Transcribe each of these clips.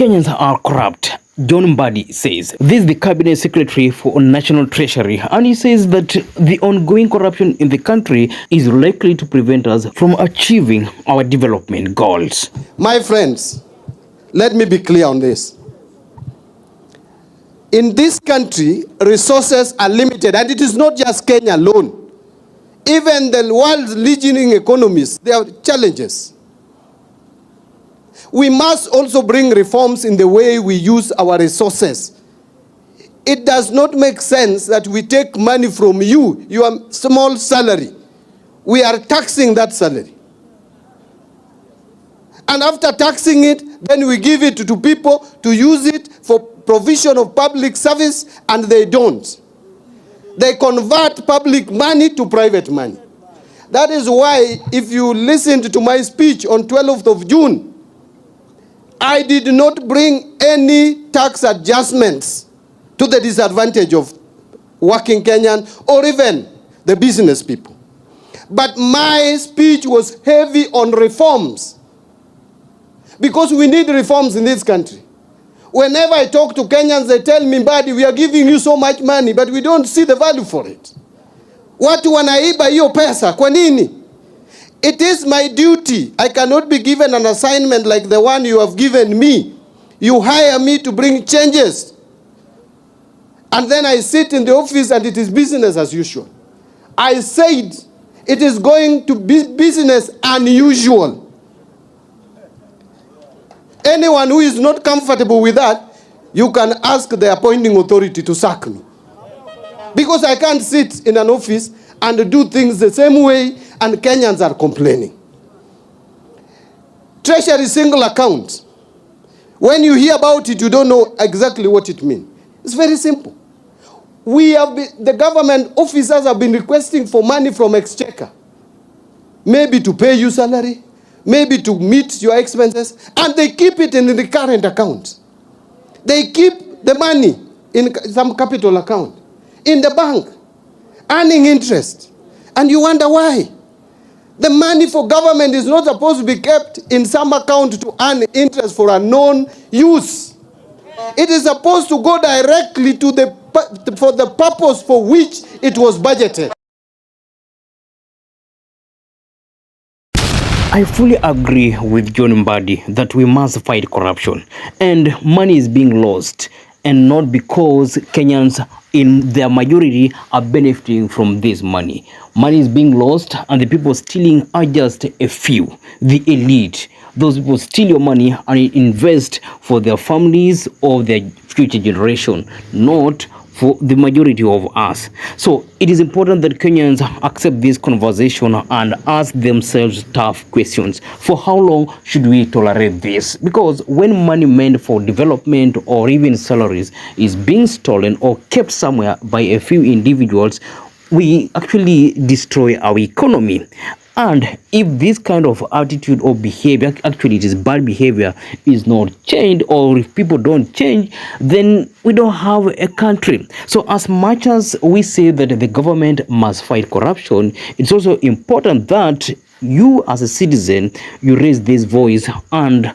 Kenyans are corrupt, John Mbadi says. This is the Cabinet Secretary for National Treasury, and he says that the ongoing corruption in the country is likely to prevent us from achieving our development goals. My friends, let me be clear on this. In this country, resources are limited, and it is not just Kenya alone. Even the world's leading economies, there are challenges. We must also bring reforms in the way we use our resources. It does not make sense that we take money from you, your small salary. We are taxing that salary. And after taxing it, then we give it to people to use it for provision of public service, and they don't. They convert public money to private money. That is why, if you listened to my speech on 12th of June, I did not bring any tax adjustments to the disadvantage of working Kenyan or even the business people. But my speech was heavy on reforms, because we need reforms in this country. Whenever I talk to Kenyans, they tell me, Mbadi, we are giving you so much money, but we don't see the value for it. Watu wanaiba hiyo pesa, kwa nini? It is my duty. I cannot be given an assignment like the one you have given me. You hire me to bring changes, and then I sit in the office and it is business as usual. I said it is going to be business unusual. Anyone who is not comfortable with that, you can ask the appointing authority to sack me. Because I can't sit in an office and do things the same way, and Kenyans are complaining. Treasury single account. When you hear about it, you don't know exactly what it means. It's very simple. The government officers have been requesting for money from Exchequer. Maybe to pay you salary, maybe to meet your expenses, and they keep it in the current account. They keep the money in some capital account, in the bank, earning interest. And you wonder why. The money for government is not supposed to be kept in some account to earn interest for a known use. It is supposed to go directly to for the purpose for which it was budgeted. I fully agree with John Mbadi that we must fight corruption, and money is being lost, and not because Kenyans in their majority are benefiting from this money. Money is being lost, and the people stealing are just a few, the elite. Those people steal your money and invest for their families or their future generation, not for the majority of us. So it is important that Kenyans accept this conversation and ask themselves tough questions. For how long should we tolerate this? Because when money meant for development or even salaries is being stolen or kept somewhere by a few individuals, we actually destroy our economy. And if this kind of attitude or behavior, actually it is bad behavior, is not changed, or if people don't change, then we don't have a country. So as much as we say that the government must fight corruption, it's also important that you as a citizen, you raise this voice and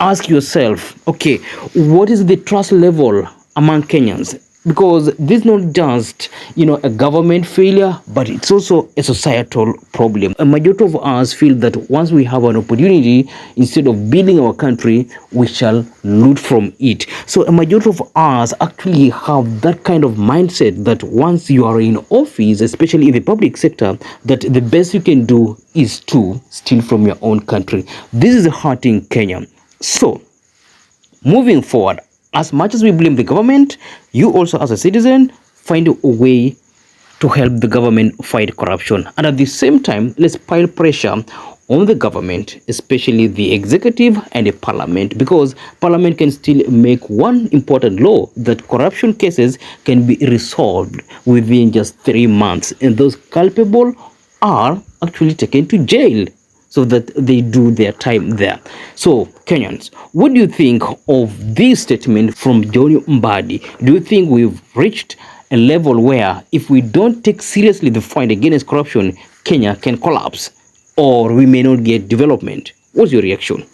ask yourself, okay, what is the trust level among Kenyans? Because this is not just, a government failure, but it's also a societal problem. A majority of us feel that once we have an opportunity, instead of building our country, we shall loot from it. So a majority of us actually have that kind of mindset that once you are in office, especially in the public sector, that the best you can do is to steal from your own country. This is hurting Kenya. So moving forward, as much as we blame the government, you also as a citizen find a way to help the government fight corruption. And at the same time, let's pile pressure on the government, especially the executive and the parliament, because parliament can still make one important law that corruption cases can be resolved within just 3 months. And those culpable are actually taken to jail, so that they do their time there. So, Kenyans, what do you think of this statement from John Mbadi? Do you think we've reached a level where if we don't take seriously the fight against corruption, Kenya can collapse, or we may not get development? What's your reaction?